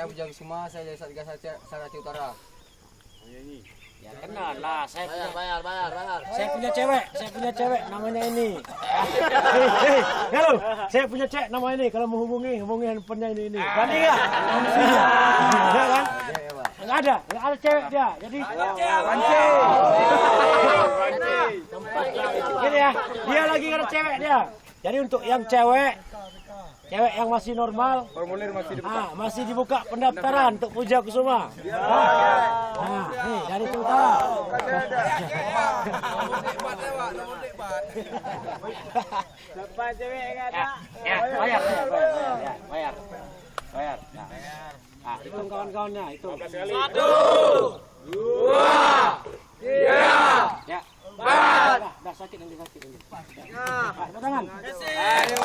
Saya Bujang Kusuma, saya dari Satgas Sarati Utara. Ya kenal lah, saya Bayar. Saya punya cewek namanya ini. Hei, halo, saya punya cewek namanya ini. Kalau mau hubungi handphonenya ini. Berani nggak? Enggak kan? Nggak ada cewek dia. Jadi Gini ya, dia lagi ada cewek dia. Jadi untuk yang cewek yang masih normal, Formulir masih dibuka. masih dibuka pendaftaran untuk Puja Kusuma. Nih dari Utara. Dapat cewek enggak ada. Ya, bayar. Nah, hitung kawan-kawannya, hitung. 1, 2, 3, Ya. Dah sakit nanti. Tepuk tangan. Ayo.